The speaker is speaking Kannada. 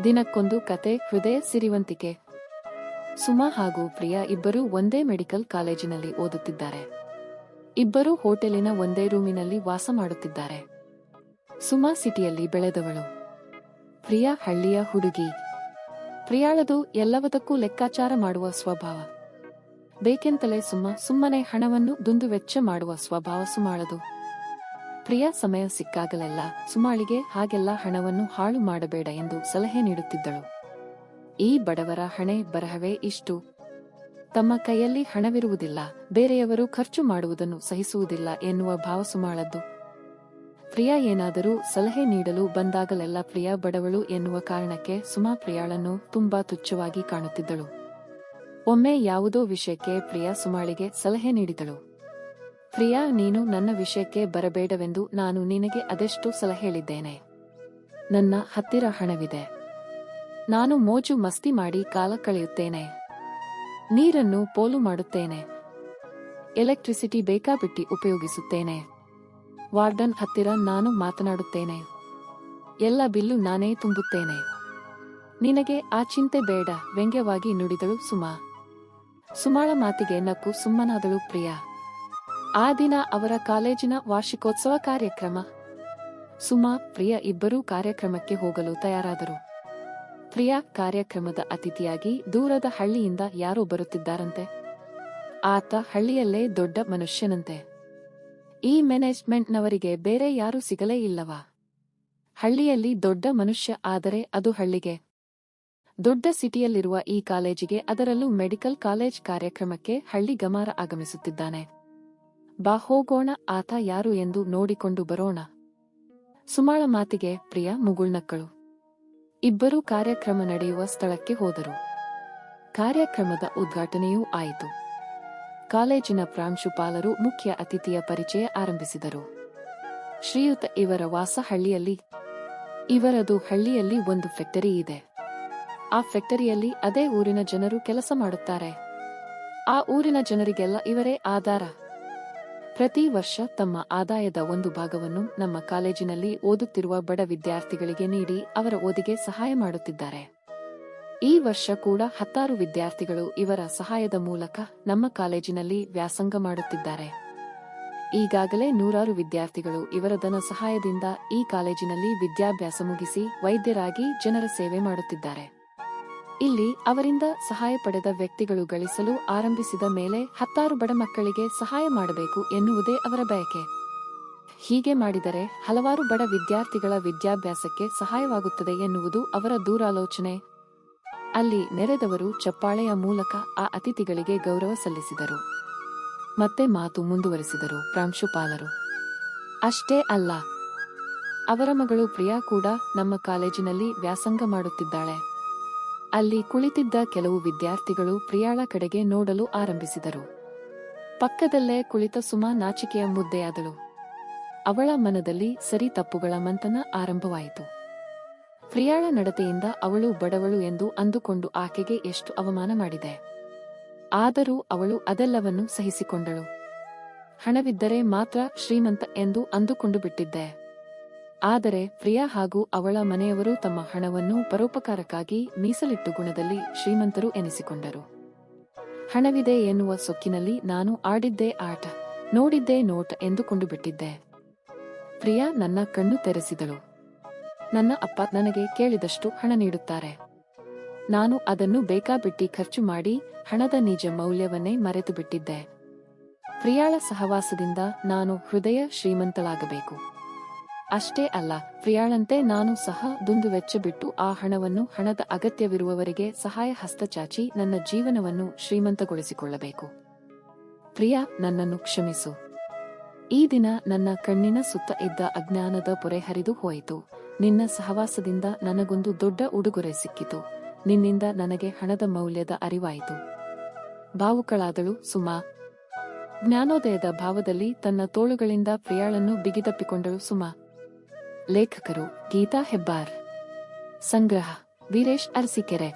ದಿನಕ್ಕೊಂದು ಕತೆ ಹೃದಯ ಸಿರಿವಂತಿಕೆ. ಸುಮಾ ಹಾಗೂ ಪ್ರಿಯಾ ಇಬ್ಬರೂ ಒಂದೇ ಮೆಡಿಕಲ್ ಕಾಲೇಜಿನಲ್ಲಿ ಓದುತ್ತಿದ್ದಾರೆ. ಇಬ್ಬರೂ ಹೋಟೆಲಿನ ಒಂದೇ ರೂಮಿನಲ್ಲಿ ವಾಸ ಮಾಡುತ್ತಿದ್ದಾರೆ. ಸುಮಾ ಸಿಟಿಯಲ್ಲಿ ಬೆಳೆದವಳು, ಪ್ರಿಯಾ ಹಳ್ಳಿಯ ಹುಡುಗಿ. ಪ್ರಿಯಾಳದು ಎಲ್ಲವದಕ್ಕೂ ಲೆಕ್ಕಾಚಾರ ಮಾಡುವ ಸ್ವಭಾವ. ಬೇಕೆಂತಲೇ ಸುಮ್ಮನೆ ಹಣವನ್ನು ದುಂದುವೆಚ್ಚ ಮಾಡುವ ಸ್ವಭಾವ ಸುಮಾಳದು. ಪ್ರಿಯಾ ಸಮಯ ಸಿಕ್ಕಾಗಲೆಲ್ಲ ಸುಮಾಳಿಗೆ ಹಾಗೆಲ್ಲ ಹಣವನ್ನು ಹಾಳು ಮಾಡಬೇಡ ಎಂದು ಸಲಹೆ ನೀಡುತ್ತಿದ್ದಳು. ಈ ಬಡವರ ಹಣೆ ಬರಹವೇ ಇಷ್ಟು. ತಮ್ಮ ಕೈಯಲ್ಲಿ ಹಣವಿರುವುದಿಲ್ಲ, ಬೇರೆಯವರು ಖರ್ಚು ಮಾಡುವುದನ್ನು ಸಹಿಸುವುದಿಲ್ಲ ಎನ್ನುವ ಭಾವ ಸುಮಾಳದ್ದು. ಪ್ರಿಯಾ ಏನಾದರೂ ಸಲಹೆ ನೀಡಲು ಬಂದಾಗಲೆಲ್ಲ ಪ್ರಿಯಾ ಬಡವಳು ಎನ್ನುವ ಕಾರಣಕ್ಕೆ ಸುಮಾ ಪ್ರಿಯಾಳನ್ನು ತುಂಬಾ ತುಚ್ಛವಾಗಿ ಕಾಣುತ್ತಿದ್ದಳು. ಒಮ್ಮೆ ಯಾವುದೋ ವಿಷಯಕ್ಕೆ ಪ್ರಿಯಾ ಸುಮಾಳಿಗೆ ಸಲಹೆ ನೀಡಿದಳು. ಪ್ರಿಯಾ, ನೀನು ನನ್ನ ವಿಷಯಕ್ಕೆ ಬರಬೇಡವೆಂದು ನಾನು ನಿನಗೆ ಅದೆಷ್ಟು ಸಲ ಹೇಳಿದ್ದೇನೆ. ನನ್ನ ಹತ್ತಿರ ಹಣವಿದೆ. ನಾನು ಮೋಜು ಮಸ್ತಿ ಮಾಡಿ ಕಾಲ ಕಳೆಯುತ್ತೇನೆ. ನೀರನ್ನು ಪೋಲು ಮಾಡುತ್ತೇನೆ. ಎಲೆಕ್ಟ್ರಿಸಿಟಿ ಬೇಕಾಬಿಟ್ಟಿ ಉಪಯೋಗಿಸುತ್ತೇನೆ. ವಾರ್ಡನ್ ಹತ್ತಿರ ನಾನು ಮಾತನಾಡುತ್ತೇನೆ. ಎಲ್ಲ ಬಿಲ್ಲು ನಾನೇ ತುಂಬುತ್ತೇನೆ. ನಿನಗೆ ಆ ಚಿಂತೆ ಬೇಡ, ವ್ಯಂಗ್ಯವಾಗಿ ನುಡಿದಳು ಸುಮಾ. ಸುಮಾಳ ಮಾತಿಗೆ ನಕ್ಕು ಸುಮ್ಮನಾದಳು ಪ್ರಿಯಾ. ಆ ದಿನ ಅವರ ಕಾಲೇಜಿನ ವಾರ್ಷಿಕೋತ್ಸವ ಕಾರ್ಯಕ್ರಮ. ಸುಮಾ, ಪ್ರಿಯಾ ಇಬ್ಬರೂ ಕಾರ್ಯಕ್ರಮಕ್ಕೆ ಹೋಗಲು ತಯಾರಾದರು. ಪ್ರಿಯಾ ಕಾರ್ಯಕ್ರಮದ ಅತಿಥಿಯಾಗಿ ದೂರದ ಹಳ್ಳಿಯಿಂದ ಯಾರೋ ಬರುತ್ತಿದ್ದಾರಂತೆ. ಆತ ಹಳ್ಳಿಯಲ್ಲೇ ದೊಡ್ಡ ಮನುಷ್ಯನಂತೆ. ಈ ಮ್ಯಾನೇಜ್ಮೆಂಟ್ನವರಿಗೆ ಬೇರೆ ಯಾರೂ ಸಿಗಲೇ ಇಲ್ಲವಾ? ಹಳ್ಳಿಯಲ್ಲಿ ದೊಡ್ಡ ಮನುಷ್ಯ ಆದರೆ ಅದು ಹಳ್ಳಿಗೆ. ದೊಡ್ಡ ಸಿಟಿಯಲ್ಲಿರುವ ಈ ಕಾಲೇಜಿಗೆ, ಅದರಲ್ಲೂ ಮೆಡಿಕಲ್ ಕಾಲೇಜ್ ಕಾರ್ಯಕ್ರಮಕ್ಕೆ ಹಳ್ಳಿ ಗಮಾರ ಆಗಮಿಸುತ್ತಿದ್ದಾನೆ. ಬಾ ಹೋಗೋಣ, ಆತ ಯಾರು ಎಂದು ನೋಡಿಕೊಂಡು ಬರೋಣ. ಸುಮಾಳ ಮಾತಿಗೆ ಪ್ರಿಯಾ ಮುಗುಳ್ನಕ್ಕಳು. ಇಬ್ಬರೂ ಕಾರ್ಯಕ್ರಮ ನಡೆಯುವ ಸ್ಥಳಕ್ಕೆ ಹೋದರು. ಕಾರ್ಯಕ್ರಮದ ಉದ್ಘಾಟನೆಯೂ ಆಯಿತು. ಕಾಲೇಜಿನ ಪ್ರಾಂಶುಪಾಲರು ಮುಖ್ಯ ಅತಿಥಿಯ ಪರಿಚಯ ಆರಂಭಿಸಿದರು. ಶ್ರೀಯುತ, ಇವರ ವಾಸ ಹಳ್ಳಿಯಲ್ಲಿ. ಇವರದು ಹಳ್ಳಿಯಲ್ಲಿ ಒಂದು ಫ್ಯಾಕ್ಟರಿ ಇದೆ. ಆ ಫ್ಯಾಕ್ಟರಿಯಲ್ಲಿ ಅದೇ ಊರಿನ ಜನರು ಕೆಲಸ ಮಾಡುತ್ತಾರೆ. ಆ ಊರಿನ ಜನರಿಗೆಲ್ಲ ಇವರೇ ಆಧಾರ. ಪ್ರತಿ ವರ್ಷ ತಮ್ಮ ಆದಾಯದ ಒಂದು ಭಾಗವನ್ನು ನಮ್ಮ ಕಾಲೇಜಿನಲ್ಲಿ ಓದುತ್ತಿರುವ ಬಡ ವಿದ್ಯಾರ್ಥಿಗಳಿಗೆ ನೀಡಿ ಅವರ ಓದಿಗೆ ಸಹಾಯ ಮಾಡುತ್ತಿದ್ದಾರೆ. ಈ ವರ್ಷ ಕೂಡ 10 ವಿದ್ಯಾರ್ಥಿಗಳು ಇವರ ಸಹಾಯದ ಮೂಲಕ ನಮ್ಮ ಕಾಲೇಜಿನಲ್ಲಿ ವ್ಯಾಸಂಗ ಮಾಡುತ್ತಿದ್ದಾರೆ. ಈಗಾಗಲೇ 100 ವಿದ್ಯಾರ್ಥಿಗಳು ಇವರ ಧನ ಸಹಾಯದಿಂದ ಈ ಕಾಲೇಜಿನಲ್ಲಿ ವಿದ್ಯಾಭ್ಯಾಸ ಮುಗಿಸಿ ವೈದ್ಯರಾಗಿ ಜನರ ಸೇವೆ ಮಾಡುತ್ತಿದ್ದಾರೆ. ಇಲ್ಲಿ ಅವರಿಂದ ಸಹಾಯ ಪಡೆದ ವ್ಯಕ್ತಿಗಳು ಗಳಿಸಲು ಆರಂಭಿಸಿದ ಮೇಲೆ 10 ಬಡ ಮಕ್ಕಳಿಗೆ ಸಹಾಯ ಮಾಡಬೇಕು ಎನ್ನುವುದೇ ಅವರ ಬಯಕೆ. ಹೀಗೆ ಮಾಡಿದರೆ ಹಲವಾರು ಬಡ ವಿದ್ಯಾರ್ಥಿಗಳ ವಿದ್ಯಾಭ್ಯಾಸಕ್ಕೆ ಸಹಾಯವಾಗುತ್ತದೆ ಎನ್ನುವುದು ಅವರ ದೂರಾಲೋಚನೆ. ಅಲ್ಲಿ ನೆರೆದವರು ಚಪ್ಪಾಳೆಯ ಮೂಲಕ ಆ ಅತಿಥಿಗಳಿಗೆ ಗೌರವ ಸಲ್ಲಿಸಿದರು. ಮತ್ತೆ ಮಾತು ಮುಂದುವರೆಸಿದರು ಪ್ರಾಂಶುಪಾಲರು. ಅಷ್ಟೇ ಅಲ್ಲ, ಅವರ ಮಗಳು ಪ್ರಿಯಾ ಕೂಡ ನಮ್ಮ ಕಾಲೇಜಿನಲ್ಲಿ ವ್ಯಾಸಂಗ ಮಾಡುತ್ತಿದ್ದಾಳೆ. ಅಲ್ಲಿ ಕುಳಿತಿದ್ದ ಕೆಲವು ವಿದ್ಯಾರ್ಥಿಗಳು ಪ್ರಿಯಾಳ ಕಡೆಗೆ ನೋಡಲು ಆರಂಭಿಸಿದರು. ಪಕ್ಕದಲ್ಲೇ ಕುಳಿತ ಸುಮಾ ನಾಚಿಕೆಯ ಮುದ್ದೆಯಾದಳು. ಅವಳ ಮನದಲ್ಲಿ ಸರಿ ತಪ್ಪುಗಳ ಮಂಥನ ಆರಂಭವಾಯಿತು. ಪ್ರಿಯಾಳ ನಡತೆಯಿಂದ ಅವಳು ಬಡವಳು ಎಂದು ಅಂದುಕೊಂಡು ಆಕೆಗೆ ಎಷ್ಟು ಅವಮಾನ ಮಾಡಿದೆ. ಆದರೂ ಅವಳು ಅದೆಲ್ಲವನ್ನು ಸಹಿಸಿಕೊಂಡಳು. ಹಣವಿದ್ದರೆ ಮಾತ್ರ ಶ್ರೀಮಂತ ಎಂದು ಅಂದುಕೊಂಡು ಬಿಟ್ಟಿದ್ದೆ. ಆದರೆ ಪ್ರಿಯಾ ಹಾಗೂ ಅವಳ ಮನೆಯವರು ತಮ್ಮ ಹಣವನ್ನು ಪರೋಪಕಾರಕ್ಕಾಗಿ ಮೀಸಲಿಟ್ಟು ಗುಣದಲ್ಲಿ ಶ್ರೀಮಂತರು ಎನಿಸಿಕೊಂಡರು. ಹಣವಿದೆ ಎನ್ನುವ ಸೊಕ್ಕಿನಲ್ಲಿ ನಾನು ಆಡಿದ್ದೇ ಆಟ, ನೋಡಿದ್ದೇ ನೋಟ ಎಂದುಕೊಂಡು ಬಿಟ್ಟಿದ್ದೆ. ಪ್ರಿಯಾ ನನ್ನ ಕಣ್ಣು ತೆರೆಸಿದಳು. ನನ್ನ ಅಪ್ಪ ನನಗೆ ಕೇಳಿದಷ್ಟು ಹಣ ನೀಡುತ್ತಾರೆ. ನಾನು ಅದನ್ನು ಬೇಕಾಬಿಟ್ಟಿ ಖರ್ಚು ಮಾಡಿ ಹಣದ ನಿಜ ಮೌಲ್ಯವನ್ನೇ ಮರೆತು ಬಿಟ್ಟಿದ್ದೆ. ಪ್ರಿಯಾಳ ಸಹವಾಸದಿಂದ ನಾನು ಹೃದಯ ಶ್ರೀಮಂತಳಾಗಬೇಕು. ಅಷ್ಟೇ ಅಲ್ಲ, ಪ್ರಿಯಾಳಂತೆ ನಾನು ಸಹ ದುಂದುವೆಚ್ಚ ಬಿಟ್ಟು ಆ ಹಣವನ್ನು ಹಣದ ಅಗತ್ಯವಿರುವವರಿಗೆ ಸಹಾಯ ಹಸ್ತ ಚಾಚಿ ನನ್ನ ಜೀವನವನ್ನು ಶ್ರೀಮಂತಗೊಳಿಸಿಕೊಳ್ಳಬೇಕು. ಪ್ರಿಯಾ, ನನ್ನನ್ನು ಕ್ಷಮಿಸು. ಈ ದಿನ ನನ್ನ ಕಣ್ಣಿನ ಸುತ್ತ ಇದ್ದ ಅಜ್ಞಾನದ ಪೊರೆ ಹರಿದು ಹೋಯಿತು. ನಿನ್ನ ಸಹವಾಸದಿಂದ ನನಗೊಂದು ದೊಡ್ಡ ಉಡುಗೊರೆ ಸಿಕ್ಕಿತು. ನಿನ್ನಿಂದ ನನಗೆ ಹಣದ ಮೌಲ್ಯದ ಅರಿವಾಯಿತು. ಭಾವುಕಳಾದಳು ಸುಮಾ. ಜ್ಞಾನೋದಯದ ಭಾವದಲ್ಲಿ ತನ್ನ ತೋಳುಗಳಿಂದ ಪ್ರಿಯಾಳನ್ನು ಬಿಗಿದಪ್ಪಿಕೊಂಡಳು ಸುಮಾ. ಲೇಖಕರು: ಗೀತಾ ಹೆಬ್ಬಾರ್. ಸಂಗ್ರಹ: ವೀರೇಶ್ ಅರಸೀಕೆರೆ.